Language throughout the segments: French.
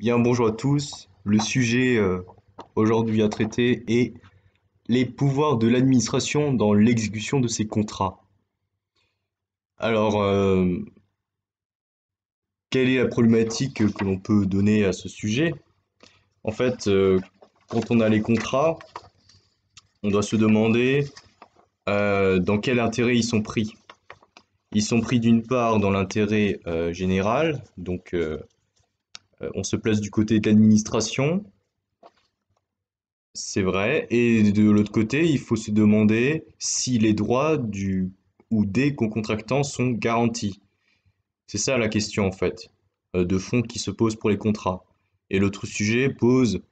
Bien, bonjour à tous. Le sujet aujourd'hui à traiter est les pouvoirs de l'administration dans l'exécution de ces contrats. Alors, quelle est la problématique que l'on peut donner à ce sujet? En fait, quand on a les contrats, on doit se demander dans quel intérêt ils sont pris. Ils sont pris d'une part dans l'intérêt général, donc on se place du côté de l'administration. C'est vrai. Et de l'autre côté, il faut se demander si les droits du ou des co-contractants sont garantis. C'est ça la question en fait, de fond qui se pose pour les contrats. Et l'autre sujet pose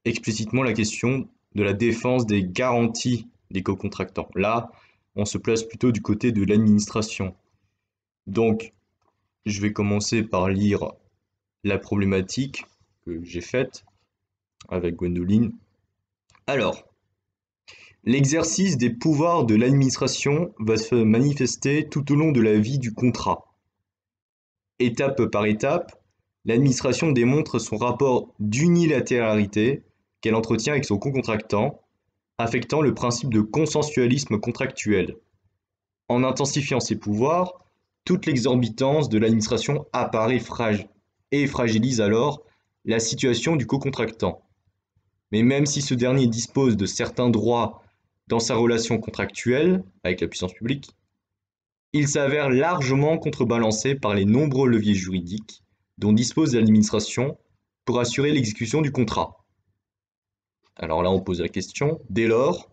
explicitement la question de la défense des garanties des co-contractants. Là, on se place plutôt du côté de l'administration. Donc, je vais commencer par lire la problématique que j'ai faite avec Gwendoline. Alors, l'exercice des pouvoirs de l'administration va se manifester tout au long de la vie du contrat. Étape par étape, l'administration démontre son rapport d'unilatéralité qu'elle entretient avec son co-contractant, affectant le principe de consensualisme contractuel. En intensifiant ses pouvoirs, toute l'exorbitance de l'administration apparaît et fragilise alors la situation du co-contractant. Mais même si ce dernier dispose de certains droits dans sa relation contractuelle avec la puissance publique, il s'avère largement contrebalancé par les nombreux leviers juridiques dont dispose l'administration pour assurer l'exécution du contrat. Alors là, on pose la question. Dès lors,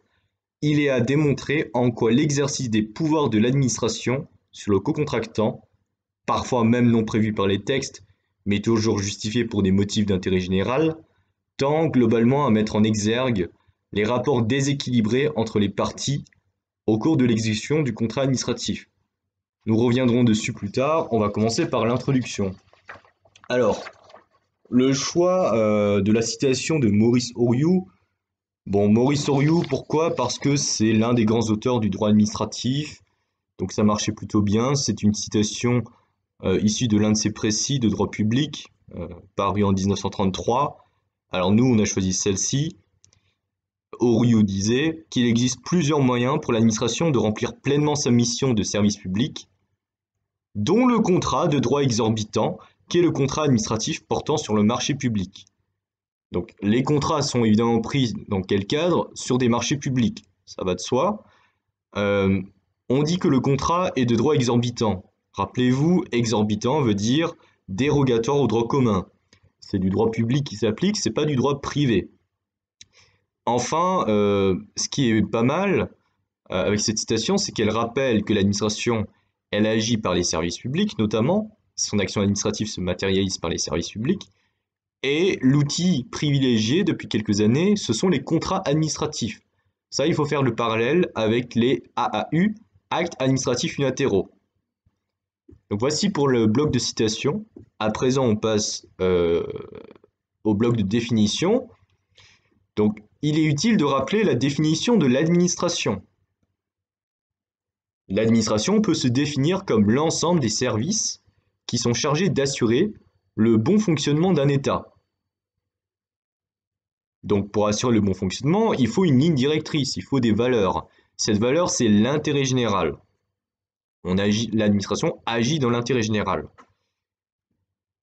il est à démontrer en quoi l'exercice des pouvoirs de l'administration sur le co-contractant, parfois même non prévu par les textes, mais toujours justifié pour des motifs d'intérêt général, tend globalement à mettre en exergue les rapports déséquilibrés entre les parties au cours de l'exécution du contrat administratif. Nous reviendrons dessus plus tard, on va commencer par l'introduction. Alors, le choix de la citation de Maurice Horiou. Bon, Maurice Horiou, pourquoi? Parce que c'est l'un des grands auteurs du droit administratif, donc ça marchait plutôt bien. C'est une citation issue de l'un de ses précis de droit public, paru en 1933. Alors nous, on a choisi celle-ci. Horiou disait qu'il existe plusieurs moyens pour l'administration de remplir pleinement sa mission de service public, dont le contrat de droit exorbitant, qui est le contrat administratif portant sur le marché public. Donc les contrats sont évidemment pris dans quel cadre? Sur des marchés publics, ça va de soi. Euh, on dit que le contrat est de droit exorbitant. Rappelez-vous, exorbitant veut dire dérogatoire au droit commun. C'est du droit public qui s'applique, c'est pas du droit privé. Enfin, ce qui est pas mal avec cette citation, c'est qu'elle rappelle que l'administration, elle agit par les services publics notamment, son action administrative se matérialise par les services publics, et l'outil privilégié depuis quelques années, ce sont les contrats administratifs. Ça, il faut faire le parallèle avec les AAU, actes administratifs unilatéraux. Donc voici pour le bloc de citation. À présent, on passe au bloc de définition. Donc, il est utile de rappeler la définition de l'administration. L'administration peut se définir comme l'ensemble des services qui sont chargés d'assurer le bon fonctionnement d'un État. Donc pour assurer le bon fonctionnement, il faut une ligne directrice, il faut des valeurs. Cette valeur, c'est l'intérêt général. L'administration agit dans l'intérêt général.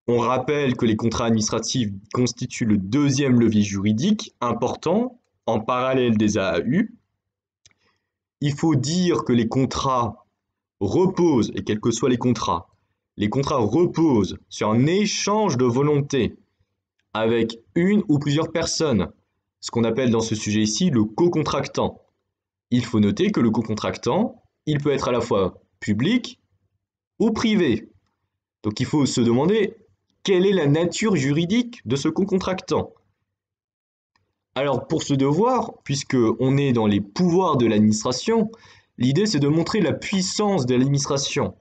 On rappelle que les contrats administratifs constituent le deuxième levier juridique important en parallèle des AAU. Il faut dire que les contrats reposent, et quels que soient les contrats reposent sur un échange de volonté avec une ou plusieurs personnes, ce qu'on appelle dans ce sujet ici le co-contractant. Il faut noter que le co-contractant, il peut être à la fois public ou privé. Donc il faut se demander quelle est la nature juridique de ce co-contractant. Alors pour ce devoir, puisque on est dans les pouvoirs de l'administration, l'idée c'est de montrer la puissance de l'administration.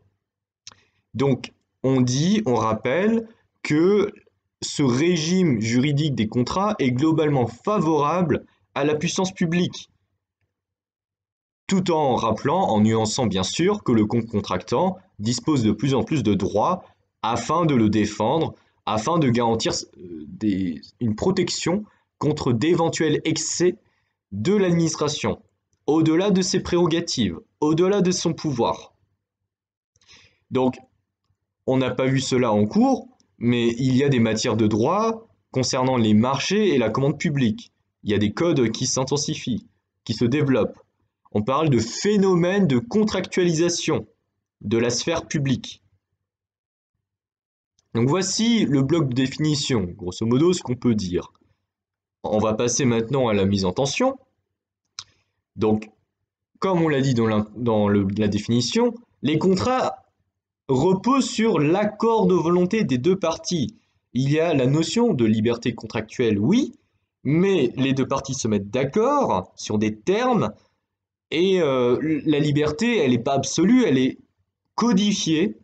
Donc on rappelle que ce régime juridique des contrats est globalement favorable à la puissance publique, tout en rappelant, en nuançant bien sûr, que le contractant dispose de plus en plus de droits afin de le défendre, afin de garantir une protection contre d'éventuels excès de l'administration, au-delà de ses prérogatives, au-delà de son pouvoir. Donc, on n'a pas vu cela en cours, mais il y a des matières de droit concernant les marchés et la commande publique. Il y a des codes qui s'intensifient, qui se développent. On parle de phénomène de contractualisation de la sphère publique. Donc voici le bloc de définition, grosso modo ce qu'on peut dire. On va passer maintenant à la mise en tension. Donc, comme on l'a dit dans la définition, les contrats reposent sur l'accord de volonté des deux parties. Il y a la notion de liberté contractuelle, oui, mais les deux parties se mettent d'accord sur des termes et la liberté, elle n'est pas absolue, elle est codifiée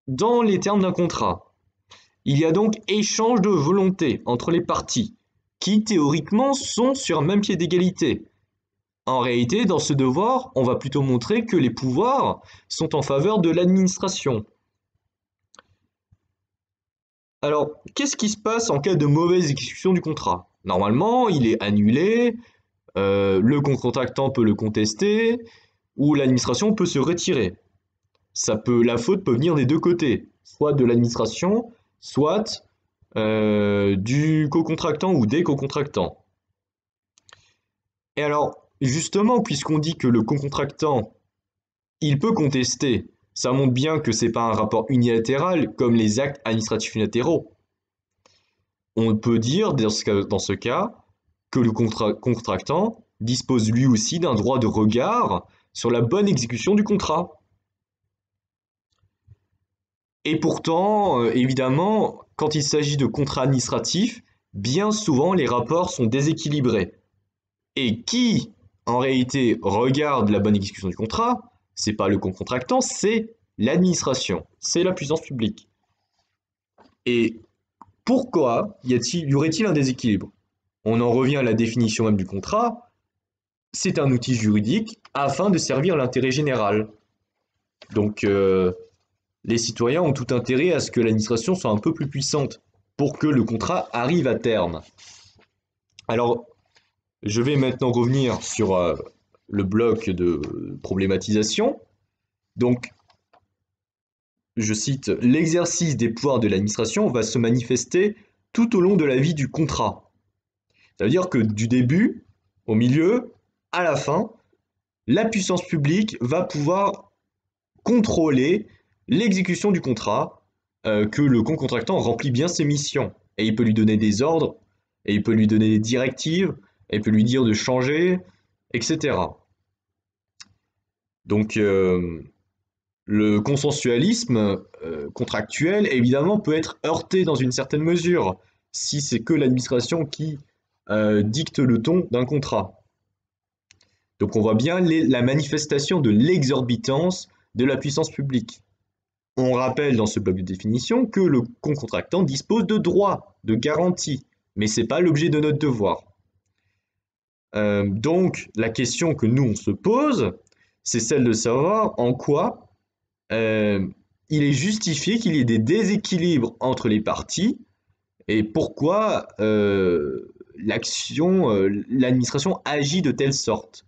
dans les termes d'un contrat. Il y a donc échange de volonté entre les parties, qui théoriquement sont sur un même pied d'égalité. En réalité, dans ce devoir, on va plutôt montrer que les pouvoirs sont en faveur de l'administration. Alors, qu'est-ce qui se passe en cas de mauvaise exécution du contrat? Normalement, il est annulé, le contractant peut le contester, ou l'administration peut se retirer. La faute peut venir des deux côtés, soit de l'administration, soit du co-contractant ou des co-contractants. Et alors, justement, puisqu'on dit que le co-contractant, il peut contester, ça montre bien que ce n'est pas un rapport unilatéral comme les actes administratifs unilatéraux. On peut dire, dans ce cas, que le contractant dispose lui aussi d'un droit de regard sur la bonne exécution du contrat. Et pourtant, évidemment, quand il s'agit de contrats administratifs, bien souvent les rapports sont déséquilibrés. Et qui, en réalité, regarde la bonne exécution du contrat, c'est pas le contractant, c'est l'administration, c'est la puissance publique. Et pourquoi y aurait-il un déséquilibre? On en revient à la définition même du contrat. C'est un outil juridique afin de servir l'intérêt général. Donc, les citoyens ont tout intérêt à ce que l'administration soit un peu plus puissante pour que le contrat arrive à terme. Alors, je vais maintenant revenir sur le bloc de problématisation. Donc, je cite, « L'exercice des pouvoirs de l'administration va se manifester tout au long de la vie du contrat. » Ça veut dire que du début, au milieu, à la fin, la puissance publique va pouvoir contrôler l'exécution du contrat, que le contractant remplit bien ses missions. Et il peut lui donner des ordres, et il peut lui donner des directives, et il peut lui dire de changer, etc. Donc, le consensualisme contractuel, évidemment, peut être heurté dans une certaine mesure, si c'est que l'administration qui dicte le ton d'un contrat. Donc on voit bien la manifestation de l'exorbitance de la puissance publique. On rappelle dans ce bloc de définition que le contractant dispose de droits, de garanties, mais ce n'est pas l'objet de notre devoir. Donc la question que nous on se pose, c'est celle de savoir en quoi il est justifié qu'il y ait des déséquilibres entre les parties et pourquoi l'administration agit de telle sorte.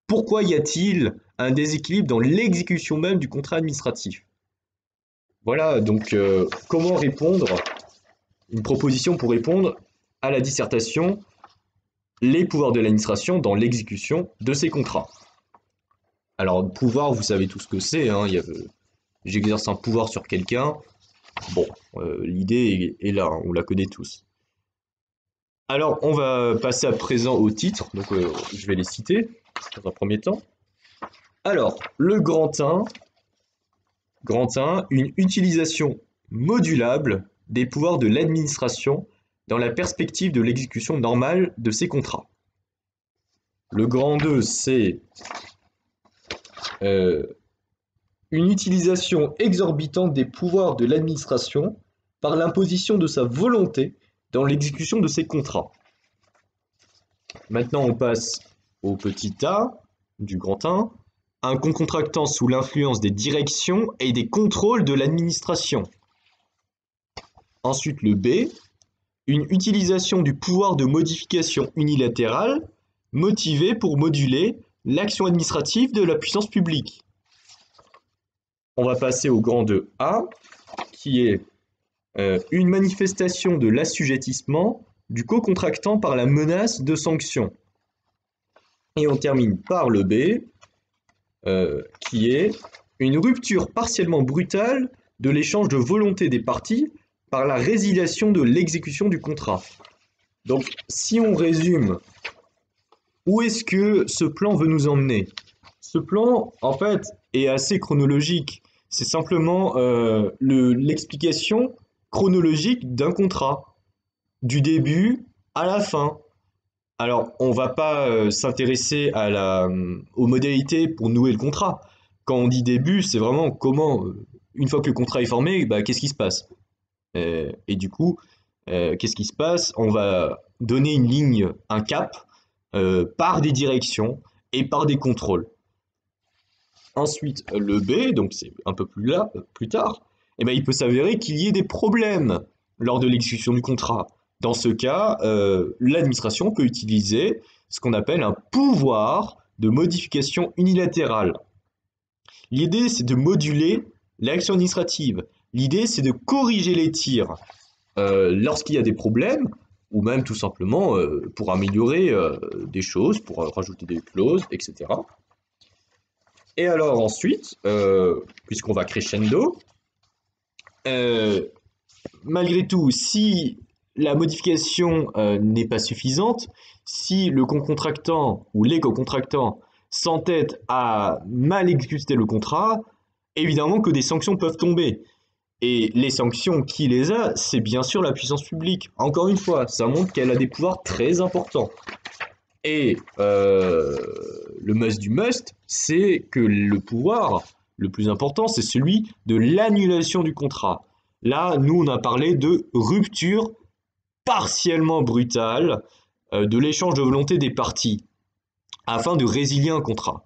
Pourquoi y a-t-il un déséquilibre dans l'exécution même du contrat administratif? Voilà, donc comment répondre, une proposition pour répondre à la dissertation, les pouvoirs de l'administration dans l'exécution de ces contrats. Alors, pouvoir, vous savez tout ce que c'est, hein, j'exerce un pouvoir sur quelqu'un, bon, l'idée est là, hein, on la connaît tous. Alors, on va passer à présent au titre, donc je vais les citer dans un premier temps. Alors, le grand 1, une utilisation modulable des pouvoirs de l'administration dans la perspective de l'exécution normale de ces contrats. Le grand 2, c'est une utilisation exorbitante des pouvoirs de l'administration par l'imposition de sa volonté dans l'exécution de ces contrats. Maintenant, on passe au petit a du grand 1, un contractant sous l'influence des directions et des contrôles de l'administration. Ensuite, le B, une utilisation du pouvoir de modification unilatérale motivée pour moduler l'action administrative de la puissance publique. On va passer au grand 2A, qui est une manifestation de l'assujettissement du co-contractant par la menace de sanctions. Et on termine par le B, qui est une rupture partiellement brutale de l'échange de volonté des parties par la résiliation de l'exécution du contrat. Donc, si on résume, où est-ce que ce plan veut nous emmener? Ce plan, en fait, est assez chronologique. C'est simplement l'explication chronologique d'un contrat, du début à la fin. Alors, on ne va pas s'intéresser aux modalités pour nouer le contrat. Quand on dit début, c'est vraiment comment, une fois que le contrat est formé, bah, qu'est-ce qui se passe? Et du coup, qu'est-ce qui se passe? On va donner une ligne, un cap, par des directions et par des contrôles. Ensuite, le B, donc c'est un peu plus tard, eh ben, il peut s'avérer qu'il y ait des problèmes lors de l'exécution du contrat. Dans ce cas, l'administration peut utiliser ce qu'on appelle un pouvoir de modification unilatérale. L'idée, c'est de moduler l'action administrative. L'idée, c'est de corriger les tirs lorsqu'il y a des problèmes, ou même tout simplement pour améliorer des choses, pour rajouter des clauses, etc. Et alors ensuite, puisqu'on va crescendo, malgré tout, si la modification n'est pas suffisante, si le co-contractant ou les co-contractants s'entêtent à mal exécuter le contrat, évidemment que des sanctions peuvent tomber. Et les sanctions, qui les a? C'est bien sûr la puissance publique. Encore une fois, ça montre qu'elle a des pouvoirs très importants. Et le must du must, c'est que le pouvoir le plus important, c'est celui de l'annulation du contrat. Là, nous, on a parlé de rupture partiellement brutale de l'échange de volonté des parties afin de résilier un contrat.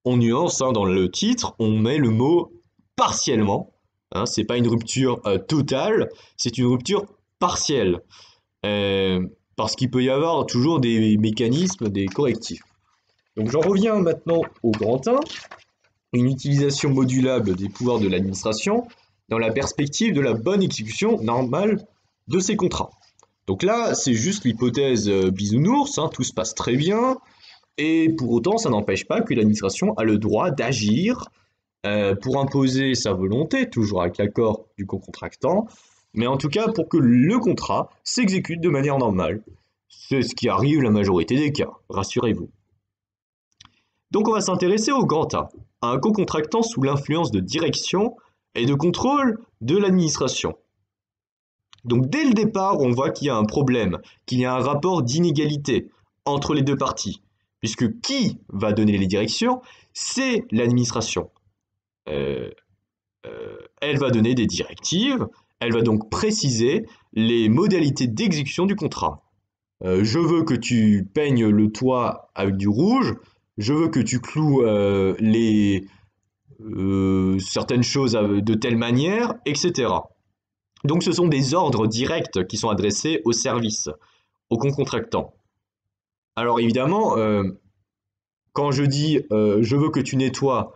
On nuance, hein, dans le titre, on met le mot partiellement. Hein, c'est pas une rupture totale, c'est une rupture partielle. Parce qu'il peut y avoir toujours des mécanismes, des correctifs. Donc j'en reviens maintenant au grand 1, une utilisation modulable des pouvoirs de l'administration dans la perspective de la bonne exécution normale de ces contrats. Donc là, c'est juste l'hypothèse bisounours, hein, tout se passe très bien, et pour autant, ça n'empêche pas que l'administration a le droit d'agir pour imposer sa volonté, toujours avec l'accord du co-contractant, mais en tout cas pour que le contrat s'exécute de manière normale. C'est ce qui arrive la majorité des cas, rassurez-vous. Donc on va s'intéresser au grand A, à un co-contractant sous l'influence de direction et de contrôle de l'administration. Donc dès le départ, on voit qu'il y a un problème, qu'il y a un rapport d'inégalité entre les deux parties, puisque qui va donner les directions? C'est l'administration. Elle va donner des directives, elle va donc préciser les modalités d'exécution du contrat. Je veux que tu peignes le toit avec du rouge, je veux que tu cloues certaines choses de telle manière, etc. Donc ce sont des ordres directs qui sont adressés au service, au contractant. Alors évidemment, quand je dis je veux que tu nettoies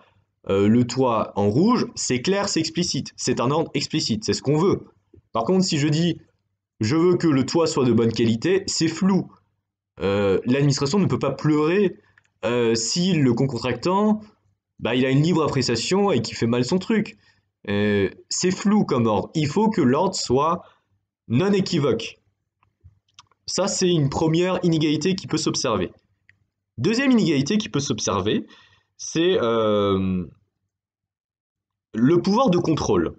le toit en rouge, c'est clair, c'est explicite, c'est un ordre explicite, c'est ce qu'on veut. Par contre, si je dis je veux que le toit soit de bonne qualité, c'est flou. L'administration ne peut pas pleurer si le contractant il a une libre appréciation et qu'il fait mal son truc. C'est flou comme ordre. Il faut que l'ordre soit non équivoque. Ça, c'est une première inégalité qui peut s'observer. Deuxième inégalité qui peut s'observer, c'est le pouvoir de contrôle.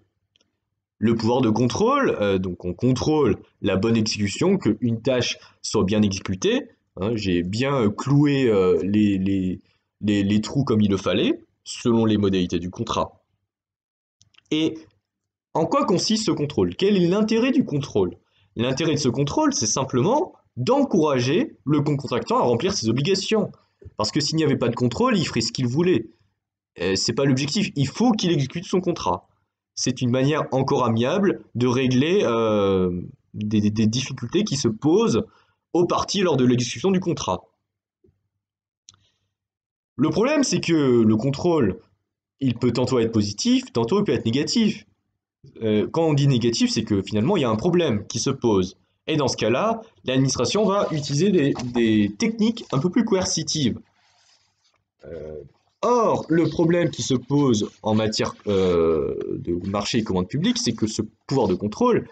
Le pouvoir de contrôle, donc on contrôle la bonne exécution, qu'une tâche soit bien exécutée. Hein, j'ai bien cloué les trous comme il le fallait, selon les modalités du contrat. Et en quoi consiste ce contrôle? Quel est l'intérêt du contrôle? L'intérêt de ce contrôle, c'est simplement d'encourager le contractant à remplir ses obligations. Parce que s'il n'y avait pas de contrôle, il ferait ce qu'il voulait. C'est pas l'objectif, il faut qu'il exécute son contrat. c'est une manière encore amiable de régler des difficultés qui se posent aux parties lors de l'exécution du contrat. Le problème, c'est que le contrôle, il peut tantôt être positif, tantôt il peut être négatif. Quand on dit négatif, c'est que finalement, il y a un problème qui se pose. Et dans ce cas-là, l'administration va utiliser des techniques un peu plus coercitives. Euh, Or, le problème qui se pose en matière de marché et commande publique, c'est que ce pouvoir de contrôle,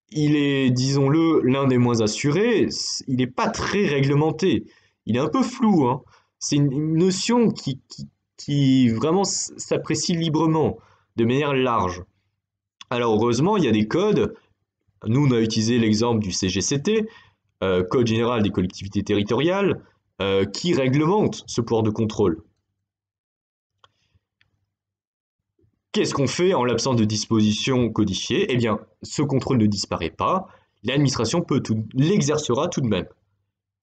il est, disons-le, l'un des moins assurés. Il n'est pas très réglementé. Il est un peu flou, hein. C'est une notion qui vraiment s'apprécie librement, de manière large. Alors heureusement, il y a des codes. Nous, on a utilisé l'exemple du CGCT, Code général des collectivités territoriales, qui réglemente ce pouvoir de contrôle. Qu'est-ce qu'on fait en l'absence de dispositions codifiées? Eh bien, ce contrôle ne disparaît pas, l'administration l'exercera tout de même.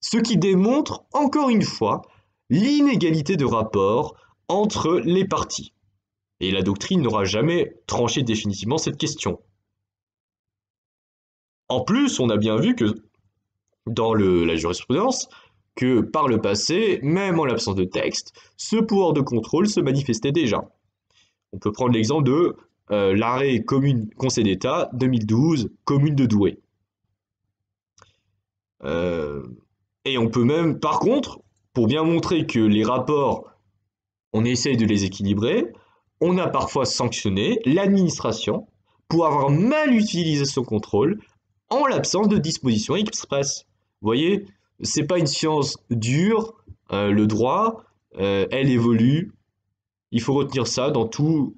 Ce qui démontre, encore une fois, l'inégalité de rapport entre les parties. Et la doctrine n'aura jamais tranché définitivement cette question. En plus, on a bien vu que dans la jurisprudence, que par le passé, même en l'absence de texte, ce pouvoir de contrôle se manifestait déjà. On peut prendre l'exemple de l'arrêt Conseil d'État 2012, commune de Douai. Et on peut même, par contre, pour bien montrer que les rapports, on essaye de les équilibrer, on a parfois sanctionné l'administration pour avoir mal utilisé son contrôle en l'absence de dispositions express. Vous voyez, c'est pas une science dure, le droit, elle évolue. Il faut retenir ça dans toute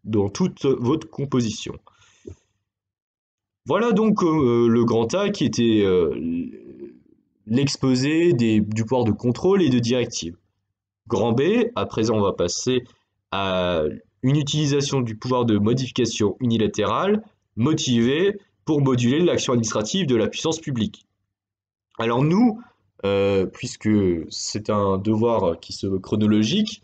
votre composition. Voilà donc le grand A qui était l'exposé du pouvoir de contrôle et de directive. Grand B, à présent on va passer à une utilisation du pouvoir de modification unilatérale motivée pour moduler l'action administrative de la puissance publique. Alors nous, puisque c'est un devoir qui se veut chronologique,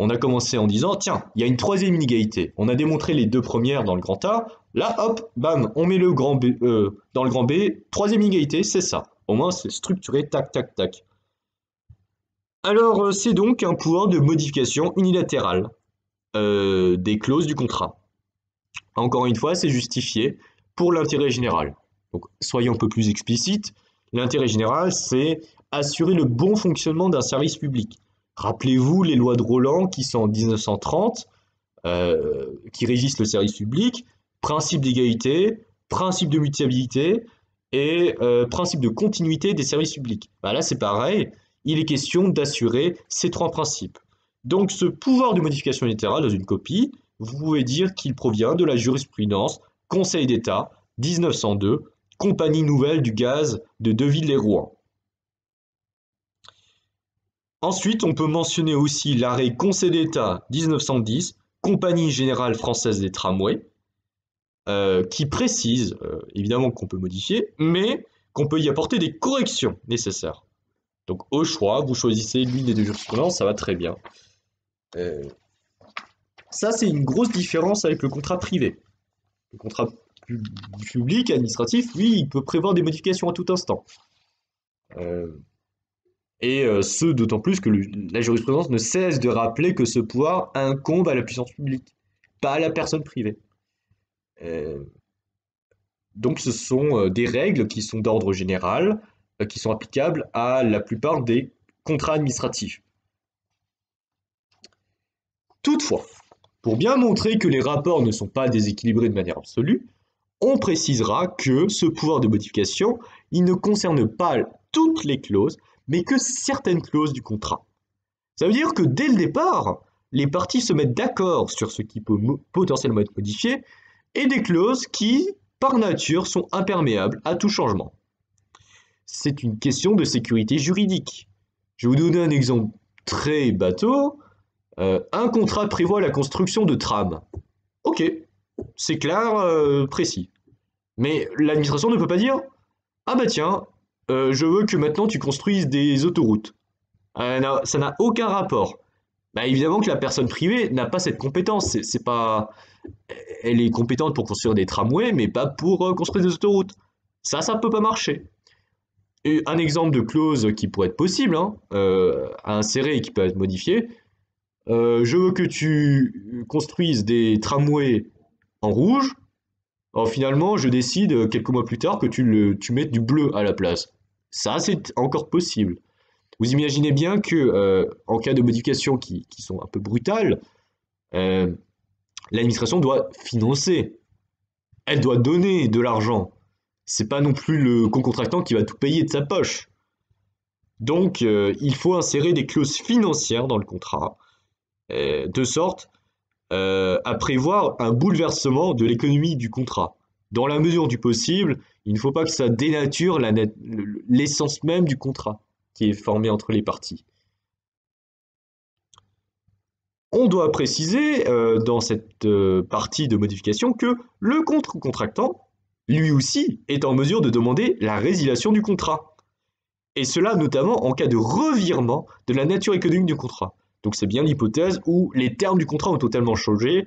on a commencé en disant, tiens, il y a une troisième inégalité. On a démontré les deux premières dans le grand A. Là, hop, bam, on met le grand B, dans le grand B. Troisième inégalité, c'est ça. Au moins, c'est structuré, tac, tac, tac. Alors, c'est donc un pouvoir de modification unilatérale des clauses du contrat. Encore une fois, c'est justifié pour l'intérêt général. Donc, soyons un peu plus explicites. L'intérêt général, c'est assurer le bon fonctionnement d'un service public. Rappelez-vous les lois de Roland qui sont en 1930, qui régissent le service public, principe d'égalité, principe de mutabilité et principe de continuité des services publics. Bah là, c'est pareil, il est question d'assurer ces trois principes. Donc ce pouvoir de modification unilatérale dans une copie, vous pouvez dire qu'il provient de la jurisprudence Conseil d'État 1902, Compagnie nouvelle du gaz de Deville-les-Rouen. Ensuite, on peut mentionner aussi l'arrêt Conseil d'État 1910, Compagnie générale française des tramways, qui précise, évidemment qu'on peut modifier, mais qu'on peut y apporter des corrections nécessaires. Donc au choix, vous choisissez l'une des deux jurisprudences, ça va très bien. Ça, c'est une grosse différence avec le contrat privé. Le contrat public, administratif, lui, il peut prévoir des modifications à tout instant. Et ce, d'autant plus que la jurisprudence ne cesse de rappeler que ce pouvoir incombe à la puissance publique, pas à la personne privée. Donc ce sont des règles qui sont d'ordre général, qui sont applicables à la plupart des contrats administratifs. Toutefois, pour bien montrer que les rapports ne sont pas déséquilibrés de manière absolue, on précisera que ce pouvoir de modification, il ne concerne pas toutes les clauses, mais que certaines clauses du contrat. Ça veut dire que dès le départ, les parties se mettent d'accord sur ce qui peut potentiellement être modifié, et des clauses qui, par nature, sont imperméables à tout changement. C'est une question de sécurité juridique. Je vais vous donner un exemple très bateau. Un contrat prévoit la construction de trams. Ok, c'est clair, précis. Mais l'administration ne peut pas dire « Ah bah tiens, je veux que maintenant tu construises des autoroutes. » Ça n'a aucun rapport. Bah, évidemment que la personne privée n'a pas cette compétence. C'est pas, elle est compétente pour construire des tramways, mais pas pour construire des autoroutes. Ça peut pas marcher. Et un exemple de clause qui pourrait être possible, hein, à insérer et qui peut être modifié, je veux que tu construises des tramways en rouge. Alors finalement, je décide quelques mois plus tard que tu mettes du bleu à la place. Ça, c'est encore possible. Vous imaginez bien que, en cas de modifications qui sont un peu brutales, euh, l'administration doit financer. Elle doit donner de l'argent. C'est pas non plus le co-contractant qui va tout payer de sa poche. Donc, il faut insérer des clauses financières dans le contrat, de sorte à prévoir un bouleversement de l'économie du contrat. Dans la mesure du possible, il ne faut pas que ça dénature l'essence même du contrat qui est formé entre les parties. On doit préciser dans cette partie de modification que le contre-contractant, lui aussi, est en mesure de demander la résiliation du contrat. Et cela notamment en cas de revirement de la nature économique du contrat. Donc c'est bien l'hypothèse où les termes du contrat ont totalement changé.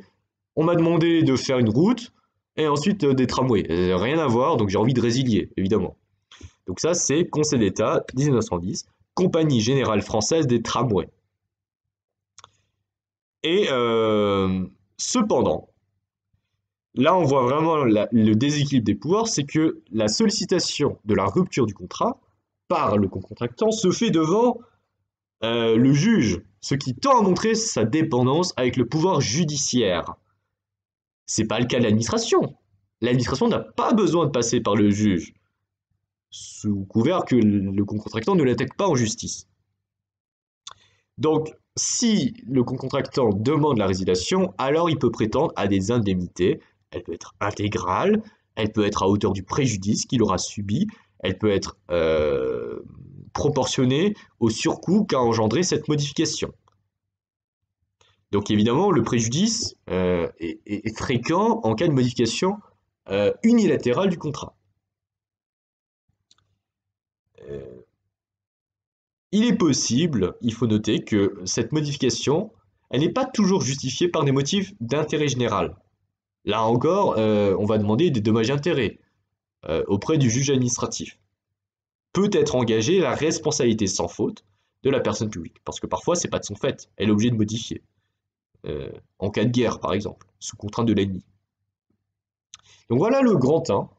On m'a demandé de faire une route et ensuite des tramways. Rien à voir, donc j'ai envie de résilier, évidemment. Donc ça, c'est Conseil d'État 1910, Compagnie Générale Française des Tramways. Et cependant, là on voit vraiment le déséquilibre des pouvoirs, c'est que la sollicitation de la rupture du contrat par le contractant se fait devant le juge, ce qui tend à montrer sa dépendance avec le pouvoir judiciaire. C'est pas le cas de l'administration. L'administration n'a pas besoin de passer par le juge, sous couvert que le contractant ne l'attaque pas en justice. Donc, si le contractant demande la résiliation, alors il peut prétendre à des indemnités. Elle peut être intégrale, elle peut être à hauteur du préjudice qu'il aura subi, elle peut être proportionnée au surcoût qu'a engendré cette modification. Donc évidemment, le préjudice est fréquent en cas de modification unilatérale du contrat. Euh, il est possible, il faut noter que cette modification, elle n'est pas toujours justifiée par des motifs d'intérêt général. Là encore, on va demander des dommages-intérêts auprès du juge administratif. Peut être engagée la responsabilité sans faute de la personne publique, parce que parfois c'est pas de son fait, elle est obligée de modifier. En cas de guerre, par exemple, sous contrainte de l'ennemi. Donc voilà le grand 1.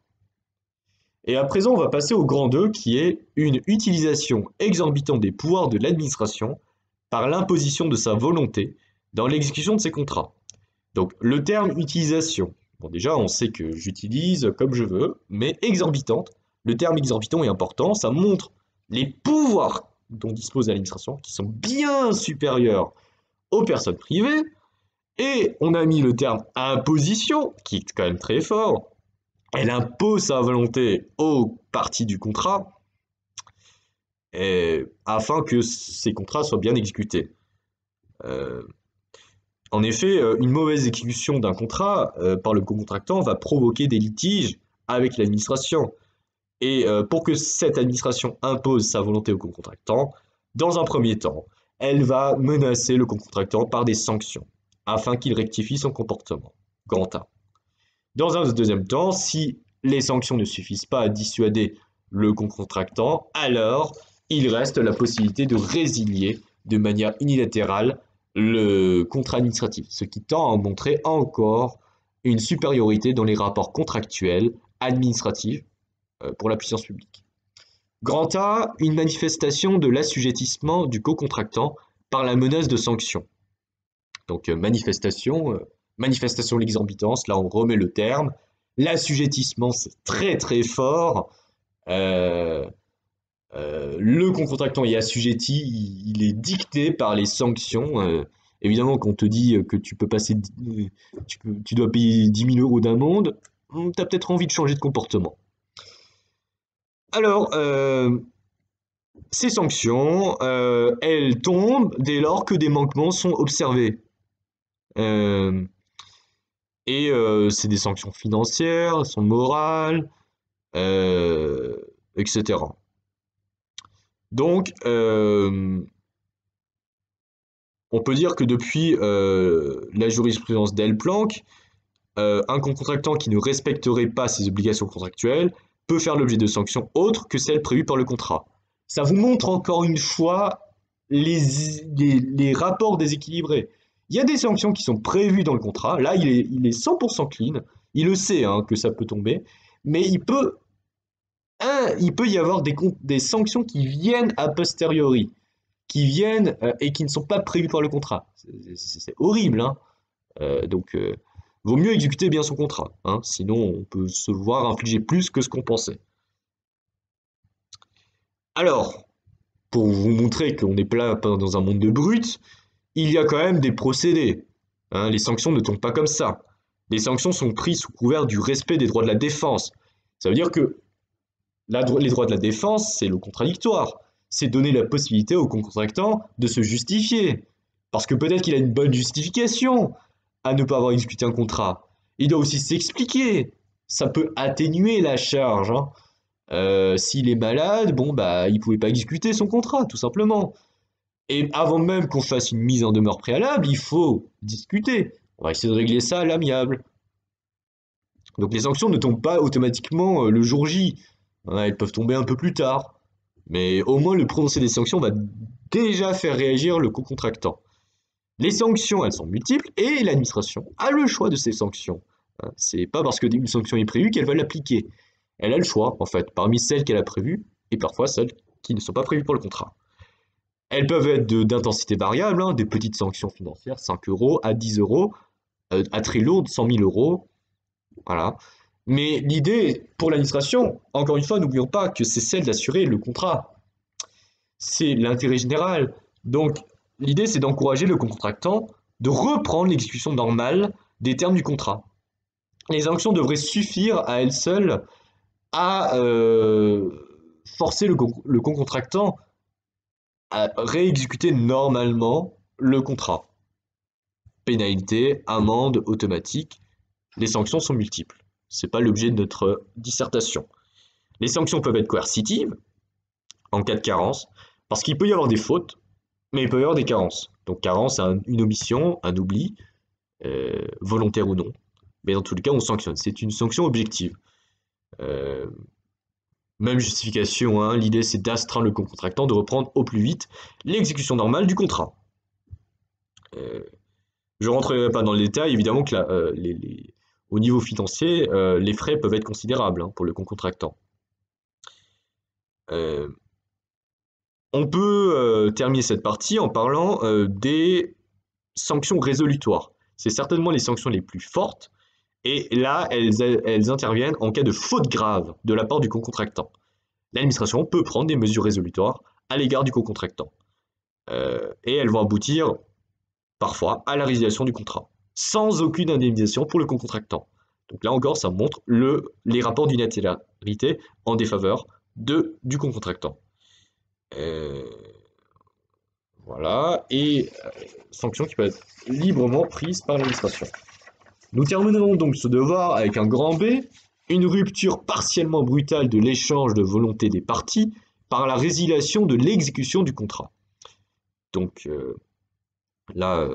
Et à présent, on va passer au grand 2, qui est une utilisation exorbitante des pouvoirs de l'administration par l'imposition de sa volonté dans l'exécution de ses contrats. Donc le terme utilisation, bon déjà on sait que j'utilise comme je veux, mais exorbitante, le terme exorbitant est important, ça montre les pouvoirs dont dispose l'administration, qui sont bien supérieurs aux personnes privées, et on a mis le terme imposition, qui est quand même très fort, elle impose sa volonté aux parties du contrat afin que ces contrats soient bien exécutés. Euh, En effet, une mauvaise exécution d'un contrat par le co-contractant va provoquer des litiges avec l'administration. Et pour que cette administration impose sa volonté au co-contractant, dans un premier temps, elle va menacer le co-contractant par des sanctions afin qu'il rectifie son comportement. Grand A. Dans un deuxième temps, si les sanctions ne suffisent pas à dissuader le contractant, alors il reste la possibilité de résilier de manière unilatérale le contrat administratif, ce qui tend à montrer encore une supériorité dans les rapports contractuels administratifs pour la puissance publique. Grand A, une manifestation de l'assujettissement du co-contractant par la menace de sanctions. Donc manifestation de l'exorbitance, là on remet le terme. L'assujettissement, c'est très très fort. Euh, le contractant est assujetti, il est dicté par les sanctions. Évidemment, quand on te dit que tu peux passer, tu dois payer 10 000 euros d'amende, tu as peut-être envie de changer de comportement. Alors, ces sanctions, elles tombent dès lors que des manquements sont observés. Euh, Et c'est des sanctions financières, elles sont morales, euh, etc. Donc, On peut dire que depuis la jurisprudence Delplanque, un contractant qui ne respecterait pas ses obligations contractuelles peut faire l'objet de sanctions autres que celles prévues par le contrat. Ça vous montre encore une fois les rapports déséquilibrés. Il y a des sanctions qui sont prévues dans le contrat. Là, il est 100% clean. Il le sait hein, que ça peut tomber. Mais il peut y avoir des sanctions qui viennent a posteriori, qui viennent et qui ne sont pas prévues par le contrat. C'est horrible. Hein. Donc, vaut mieux exécuter bien son contrat. Hein, sinon, on peut se voir infliger plus que ce qu'on pensait. Alors, pour vous montrer qu'on n'est pas dans un monde de brutes, il y a quand même des procédés. Hein, les sanctions ne tombent pas comme ça. Les sanctions sont prises sous couvert du respect des droits de la défense. Ça veut dire que les droits de la défense, c'est le contradictoire. C'est donner la possibilité au contractant de se justifier. Parce que peut-être qu'il a une bonne justification à ne pas avoir exécuté un contrat. Il doit aussi s'expliquer. Ça peut atténuer la charge. Hein. S'il est malade, bon bah il pouvait pas exécuter son contrat, tout simplement. Et avant même qu'on fasse une mise en demeure préalable, il faut discuter. On va essayer de régler ça à l'amiable. Donc les sanctions ne tombent pas automatiquement le jour J. Hein, elles peuvent tomber un peu plus tard. Mais au moins le prononcé des sanctions va déjà faire réagir le co-contractant. Les sanctions, elles sont multiples et l'administration a le choix de ces sanctions. Hein, c'est pas parce qu'une sanction est prévue qu'elle va l'appliquer. Elle a le choix, en fait, parmi celles qu'elle a prévues et parfois celles qui ne sont pas prévues pour le contrat. Elles peuvent être d'intensité variable, hein, des petites sanctions financières, 5 euros à 10 euros, à très lourdes, 100 000 euros. Voilà. Mais l'idée pour l'administration, encore une fois, n'oublions pas que c'est celle d'assurer le contrat. C'est l'intérêt général. Donc, l'idée, c'est d'encourager le contractant de reprendre l'exécution normale des termes du contrat. Les sanctions devraient suffire à elles seules à forcer le contractant à réexécuter normalement le contrat. Pénalité, amende automatique, les sanctions sont multiples. Ce n'est pas l'objet de notre dissertation. Les sanctions peuvent être coercitives en cas de carence, parce qu'il peut y avoir des fautes, mais il peut y avoir des carences. Donc carence, une omission, un oubli, volontaire ou non. Mais dans tous les cas, on sanctionne. C'est une sanction objective. Même justification, hein, l'idée c'est d'astreindre le contractant de reprendre au plus vite l'exécution normale du contrat. Je ne rentrerai pas dans le détail, évidemment que au niveau financier, les frais peuvent être considérables hein, pour le contractant. On peut terminer cette partie en parlant des sanctions résolutoires. C'est certainement les sanctions les plus fortes, et là, elles interviennent en cas de faute grave de la part du co-contractant. L'administration peut prendre des mesures résolutoires à l'égard du co-contractant. Et elles vont aboutir parfois à la résiliation du contrat, sans aucune indemnisation pour le co-contractant. Donc là encore, ça montre les rapports d'unilatéralité en défaveur du co-contractant. Voilà, et sanctions qui peuvent être librement prises par l'administration. Nous terminerons donc ce devoir avec un grand B, une rupture partiellement brutale de l'échange de volonté des parties par la résiliation de l'exécution du contrat. Donc là,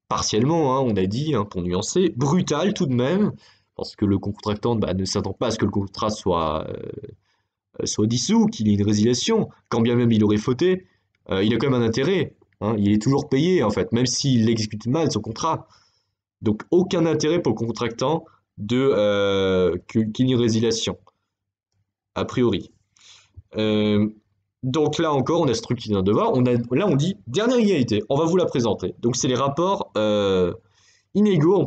partiellement, hein, on a dit, hein, pour nuancer, brutal tout de même, parce que le contractant ne s'attend pas à ce que le contrat soit dissous, qu'il y ait une résiliation, quand bien même il aurait fauté, il a quand même un intérêt, hein, il est toujours payé en fait, même s'il exécute mal son contrat. Donc aucun intérêt pour le contractant qu'il y ait une résiliation, a priori. Donc là encore, on a structuré un devoir. Là, on dit dernière égalité. On va vous la présenter. Donc c'est les rapports inégaux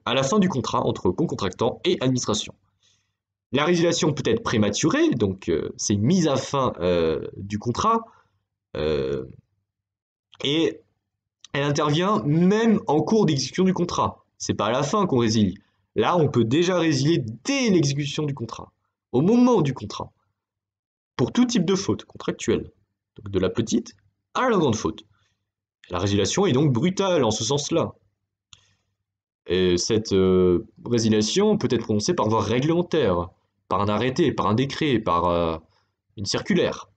à la fin du contrat entre co-contractant et administration. La résiliation peut être prématurée, donc c'est une mise à fin du contrat, et elle intervient même en cours d'exécution du contrat. C'est pas à la fin qu'on résilie. Là, on peut déjà résilier dès l'exécution du contrat, au moment du contrat, pour tout type de faute contractuelle, donc de la petite à la grande faute. La résiliation est donc brutale en ce sens-là. Et cette résiliation peut être prononcée par voie réglementaire, par un arrêté, par un décret, par une circulaire.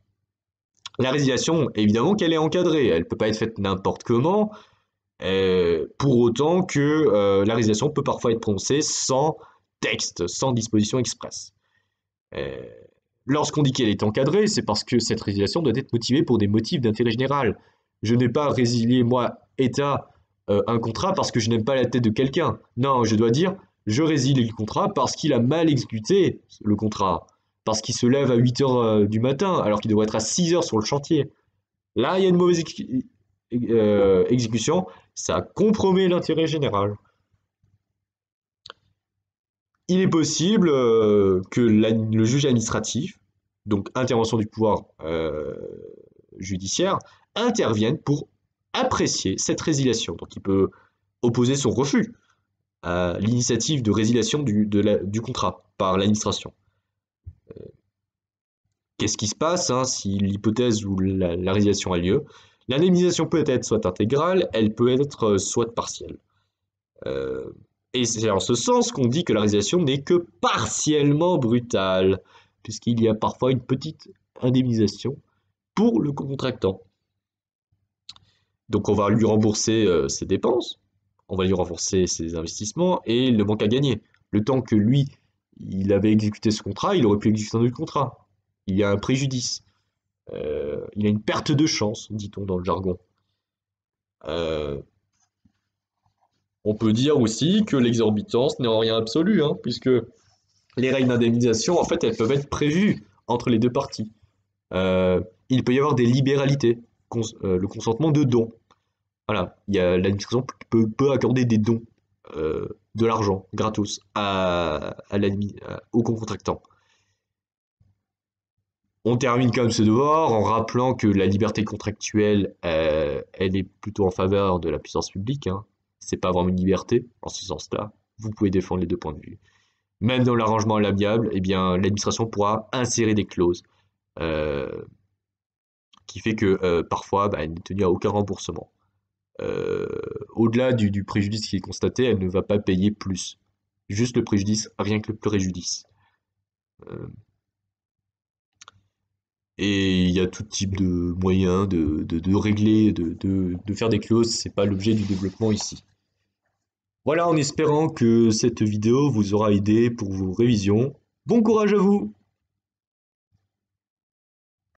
La résiliation, évidemment qu'elle est encadrée, elle ne peut pas être faite n'importe comment, pour autant que la résiliation peut parfois être prononcée sans texte, sans disposition expresse. Euh, Lorsqu'on dit qu'elle est encadrée, c'est parce que cette résiliation doit être motivée pour des motifs d'intérêt général. Je n'ai pas résilié, moi, État, un contrat parce que je n'aime pas la tête de quelqu'un. Non, je dois dire, je résilie le contrat parce qu'il a mal exécuté le contrat, parce qu'il se lève à 8 heures du matin alors qu'il devrait être à 6 heures sur le chantier. Là, il y a une mauvaise exécution, ça compromet l'intérêt général. Il est possible que le juge administratif, donc intervention du pouvoir judiciaire, intervienne pour apprécier cette résiliation. Donc il peut opposer son refus à l'initiative de résiliation du contrat par l'administration. Qu'est-ce qui se passe si l'hypothèse où la résiliation a lieu? L'indemnisation peut être soit intégrale, elle peut être soit partielle. Euh, et c'est en ce sens qu'on dit que la résiliation n'est que partiellement brutale, puisqu'il y a parfois une petite indemnisation pour le contractant. Donc on va lui rembourser ses dépenses, on va lui rembourser ses investissements et le manque à gagner. Le temps que lui, il avait exécuté ce contrat, il aurait pu exécuter un autre contrat. Il y a un préjudice. Il a une perte de chance, dit-on dans le jargon. Euh, on peut dire aussi que l'exorbitance n'est en rien absolu, puisque les règles d'indemnisation, en fait, elles peuvent être prévues entre les deux parties. Euh, il peut y avoir des libéralités, le consentement de dons. Voilà, l'administration peut accorder des dons, de l'argent, gratos, au contractant. On termine comme ce devoir en rappelant que la liberté contractuelle, elle est plutôt en faveur de la puissance publique. C'est pas vraiment une liberté, en ce sens-là. Vous pouvez défendre les deux points de vue. Même dans l'arrangement à l'amiable, eh bien, l'administration pourra insérer des clauses euh, qui fait que parfois, elle n'est tenue à aucun remboursement. Euh, Au-delà du préjudice qui est constaté, elle ne va pas payer plus. Juste le préjudice, rien que le préjudice. Euh, Et il y a tout type de moyens de régler, de faire des clauses, c'est pas l'objet du développement ici. Voilà, en espérant que cette vidéo vous aura aidé pour vos révisions. Bon courage à vous!